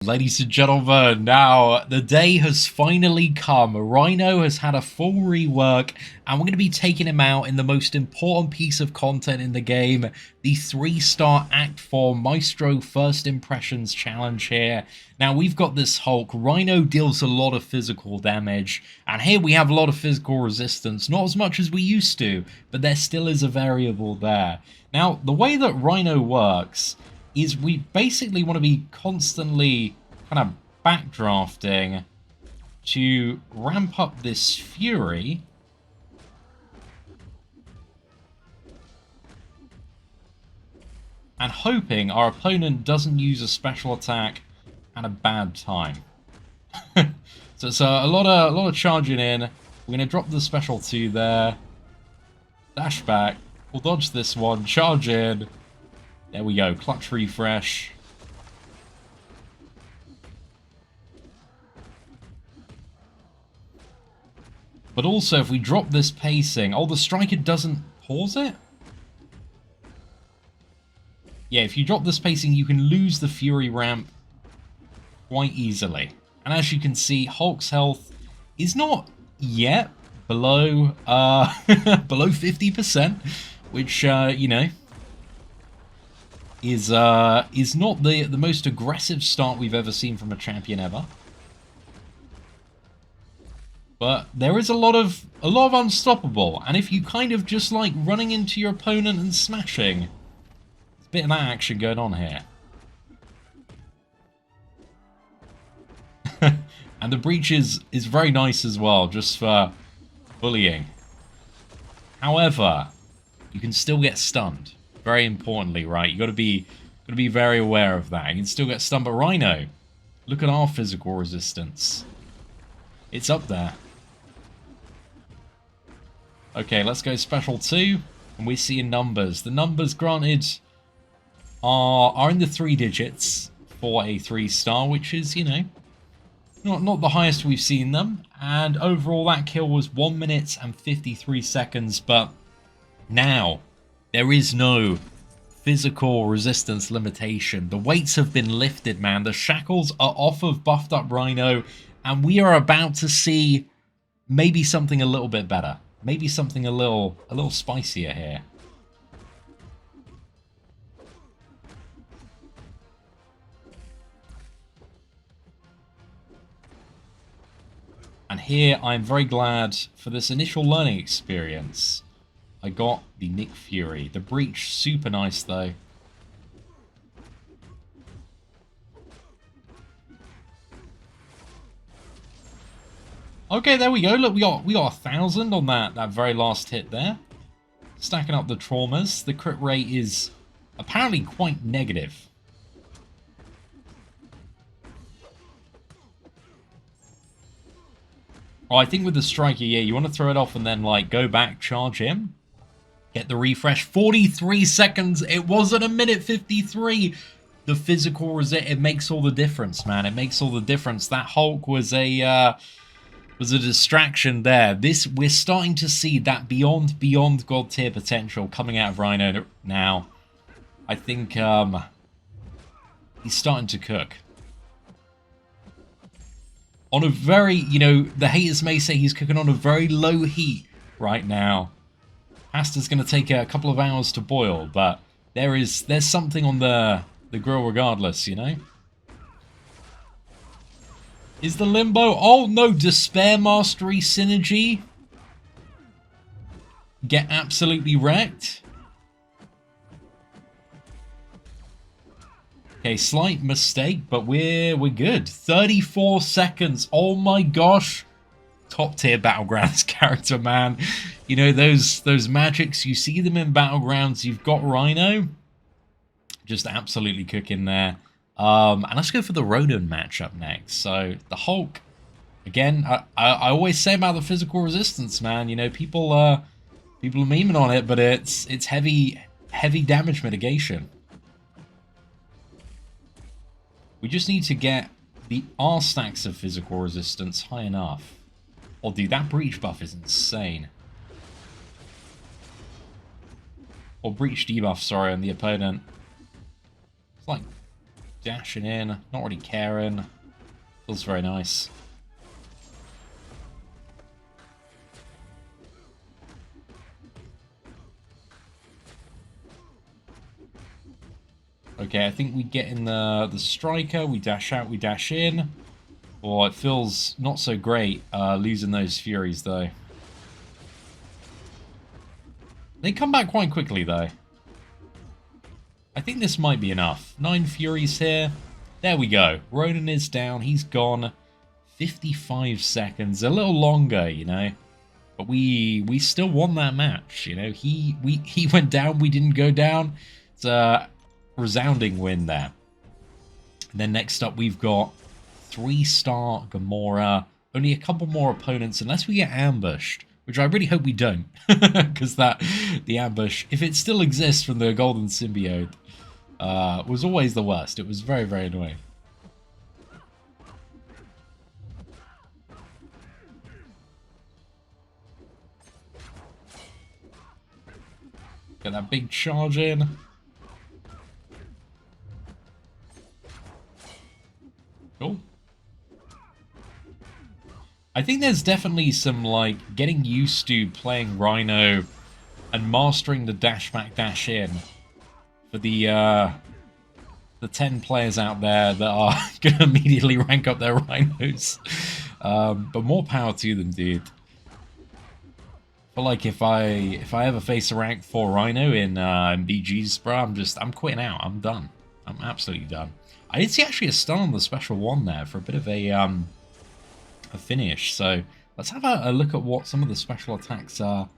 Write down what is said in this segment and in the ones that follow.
ladies and gentlemen. Now, the day has finally come. Rhino has had a full rework, and we're going to be taking him out in the most important piece of content in the game, the 3-star Act 4 Maestro First Impressions Challenge here. Now, we've got this Hulk. Rhino deals a lot of physical damage, and here we have a lot of physical resistance. Not as much as we used to, but there still is a variable there. Now, the way that Rhino works is we basically want to be constantly kind of backdrafting to ramp up this Fury. And hoping our opponent doesn't use a special attack at a bad time. So it's a lot of charging in. We're going to drop the special 2 there. Dash back. We'll dodge this one. Charge in. There we go. Clutch refresh. But also, if we drop this pacing... Oh, the striker doesn't pause it? Yeah, if you drop this pacing, you can lose the Fury ramp quite easily. And as you can see, Hulk's health is not yet below below 50%, which, you know, is not the most aggressive start we've ever seen from a champion ever. But there is a lot of unstoppable, and if you kind of just like running into your opponent and smashing, there's a bit of that action going on here. And the breach is very nice as well, just for bullying. However, you can still get stunned. Very importantly, right? You got to be very aware of that. You can still get stunned, but Rhino, look at our physical resistance. It's up there. Okay, let's go special 2, and we see in numbers. The numbers granted are in the 3 digits for a 3-star, which is, you know, not the highest we've seen them. And overall, that kill was 1 minute and 53 seconds. But now, there is no physical resistance limitation. The weights have been lifted, man. The shackles are off of buffed up Rhino, and we are about to see maybe something a little bit better. Maybe something a little spicier here. And here, I'm very glad for this initial learning experience. I got the Nick Fury. The breach, super nice though. Okay, there we go. Look, we got 1,000 on that very last hit there. Stacking up the traumas. The crit rate is apparently quite negative. Oh, I think with the striker, yeah, you want to throw it off and then, like, go back, charge him. Get the refresh. 43 seconds. It wasn't a minute 53. The physical resist, it makes all the difference, man. It makes all the difference. That Hulk was a distraction there. We're starting to see that beyond god tier potential coming out of Rhino now. I think he's starting to cook. On a very, you know, the haters may say he's cooking on a very low heat right now. Pasta's going to take a couple of hours to boil, but there's something on the grill regardless, you know? Is the limbo? Oh no, Despair Mastery Synergy. Get absolutely wrecked. Okay, slight mistake, but we're good. 34 seconds. Oh my gosh. Top tier Battlegrounds character, man. You know, those magics, you see them in Battlegrounds. You've got Rhino. Just absolutely cooking there. And let's go for the Ronan matchup next. So, the Hulk. Again, I always say about the physical resistance, man. You know, people are memeing on it, but it's heavy damage mitigation. We just need to get our stacks of physical resistance high enough. Oh, dude, that breach buff is insane. Or breach debuff, sorry, on the opponent. It's like Dashing in, not really caring. Feels very nice. Okay, I think we get in the striker, we dash out, we dash in. Oh, it feels not so great losing those Furies, though. They come back quite quickly, though. I think this might be enough. 9 Furies here. There we go. Ronan is down. He's gone. 55 seconds. A little longer, you know. But we still won that match, you know. He went down. We didn't go down. It's a resounding win there. And then next up, we've got 3-star Gamora. Only a couple more opponents, unless we get ambushed. Which I really hope we don't. Because the ambush, if it still exists from the Golden Symbiote, was always the worst. It was very, very annoying. Get that big charge in. Cool. I think there's definitely some, like, getting used to playing Rhino and mastering the dash back, dash in for the 10 players out there that are going to immediately rank up their Rhinos. But more power to them, dude. But like, if I ever face a rank 4 Rhino in BGs, bro, I'm quitting out. I'm done. I'm absolutely done. I did see actually a stun on the special one there for a bit of a finish. So let's have a look at what some of the special attacks are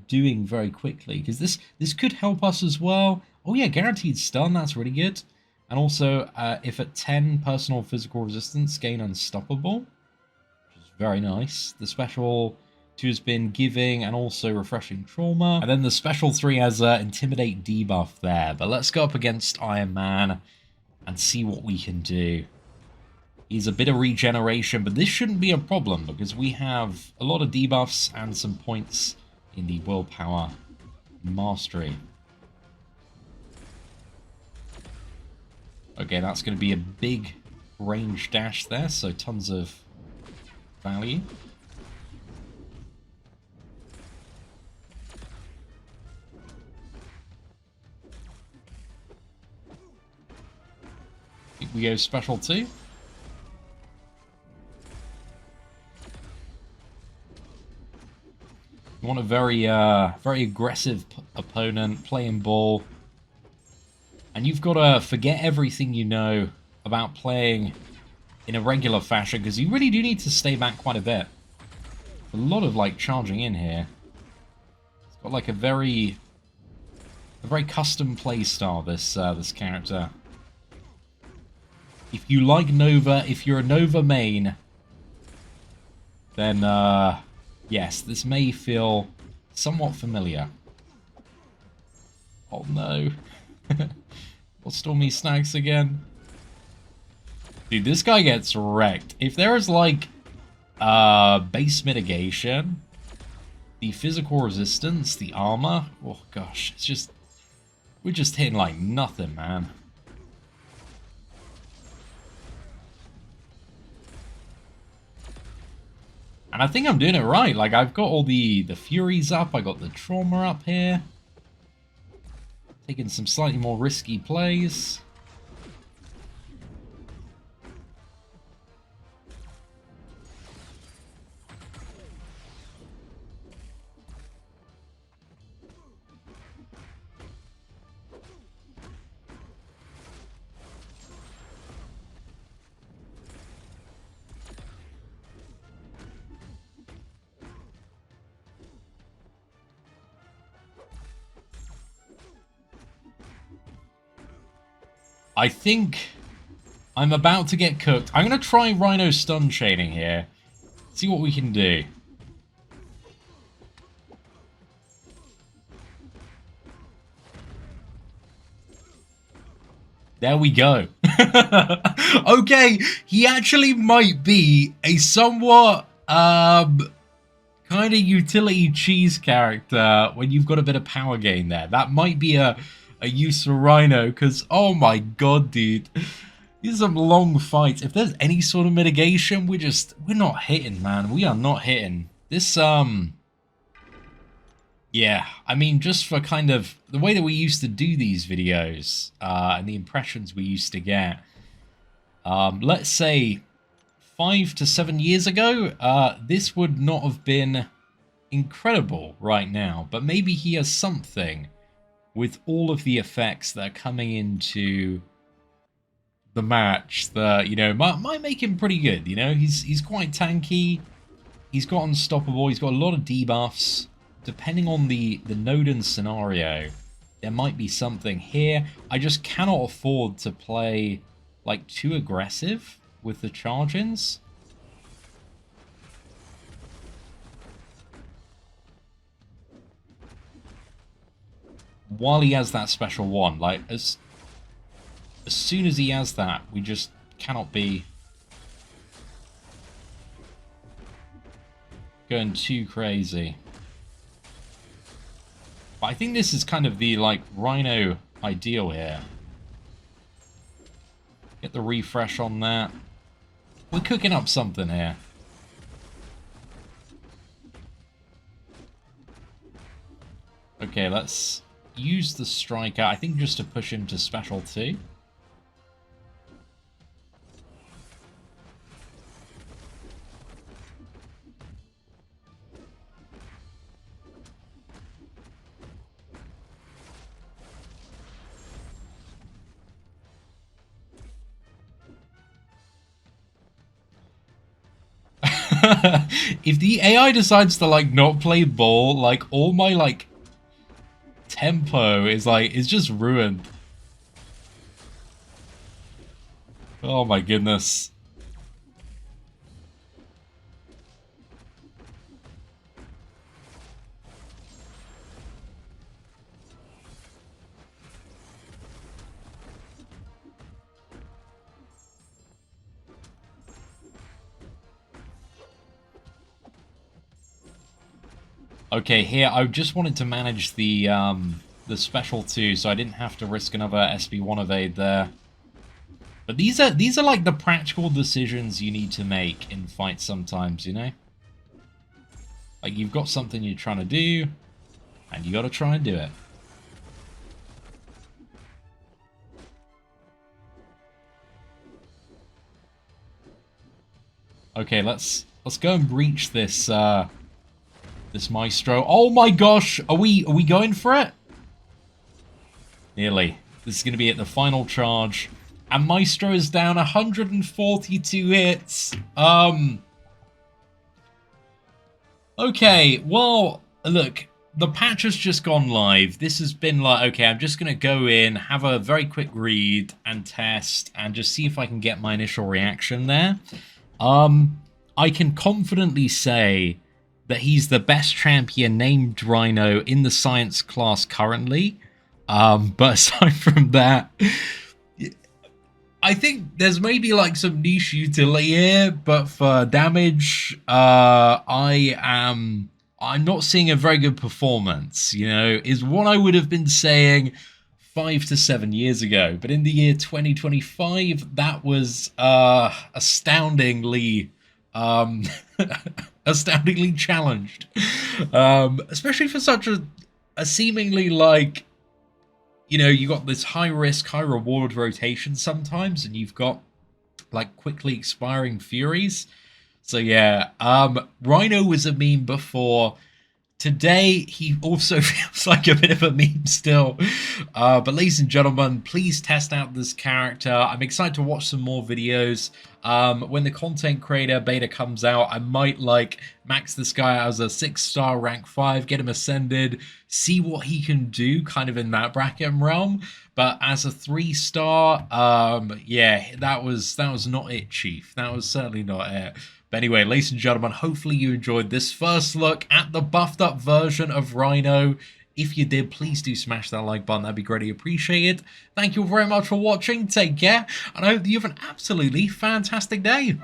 doing very quickly, because this could help us as well. Oh yeah, guaranteed stun, that's really good. And also, if at 10 personal physical resistance, gain unstoppable, which is very nice. The special 2 has been giving and also refreshing trauma. And then the special 3 has intimidate debuff there. But let's go up against Iron Man and see what we can do. He's a bit of regeneration, but this shouldn't be a problem because we have a lot of debuffs and some points in the willpower mastery. Okay, that's going to be a big range dash there, so tons of value. We go special 2. You want a very aggressive opponent, playing ball. And you've got to forget everything you know about playing in a regular fashion, because you really do need to stay back quite a bit. A lot of, like, charging in here. It's got, like, a very custom play style, this character. If you like Nova, if you're a Nova main, then, yes, this may feel somewhat familiar. Oh no. What Stormy Snacks again? Dude, this guy gets wrecked. If there is, like, base mitigation, the physical resistance, the armor, oh gosh, it's just, we're just hitting like nothing, man. And I think I'm doing it right. Like, I've got all the Furies up. I got the Trauma up here. Taking some slightly more risky plays. I think I'm about to get cooked. I'm going to try Rhino stun chaining here. See what we can do. There we go. Okay, he actually might be a somewhat kind of utility cheese character when you've got a bit of power gain there. That might be a use for Rhino, because oh my god, dude, These are some long fights. If there's any sort of mitigation, we're not hitting, man. We are not hitting. This, yeah, I mean, just for kind of the way that we used to do these videos, and the impressions we used to get, let's say 5 to 7 years ago, this would not have been incredible right now, but maybe he has something with all of the effects that are coming into the match that, you know, might make him pretty good. You know, he's quite tanky, he's got unstoppable, he's got a lot of debuffs. Depending on the node and scenario, there might be something here. I just cannot afford to play like too aggressive with the charge-ins. While he has that special one, like as soon as he has that, we just cannot be going too crazy. But I think this is kind of the, like, Rhino ideal here. Get the refresh on that. We're cooking up something here. Okay, let's use the striker, I think just to push him to special 2. If the AI decides to, like, not play ball, like, all my, like, tempo is, like, is just ruined. Oh my goodness. Okay, here I just wanted to manage the special 2, so I didn't have to risk another SB1 evade there. But these are like the practical decisions you need to make in fights sometimes, you know? Like, you've got something you're trying to do, and you gotta try and do it. Okay, let's go and breach this this Maestro. Oh my gosh, are we going for it? Nearly. This is going to be at the final charge. And Maestro is down 142 hits. Okay, well, look, the patch has just gone live. This has been like, okay, I'm just going to go in, have a very quick read and test, and just see if I can get my initial reaction there. I can confidently say that he's the best champion named Rhino in the science class currently. But aside from that, I think there's maybe like some niche utility here, but for damage, I'm not seeing a very good performance, you know, is what I would have been saying 5 to 7 years ago. But in the year 2025, that was astoundingly astoundingly challenged, especially for such a seemingly, like, you know, you got this high risk, high reward rotation sometimes, and you've got like quickly expiring Furies. So yeah, Rhino was a meme before. Today, he also feels like a bit of a meme still. But ladies and gentlemen, please test out this character. I'm excited to watch some more videos. When the content creator beta comes out, I might like max this guy as a 6-star rank 5, get him ascended, see what he can do kind of in that bracket realm. But as a 3-star, yeah, that was not it, Chief. That was certainly not it. But anyway, ladies and gentlemen, hopefully you enjoyed this first look at the buffed up version of Rhino. If you did, please do smash that like button. That'd be greatly appreciated. Thank you very much for watching. Take care. And I hope that you have an absolutely fantastic day.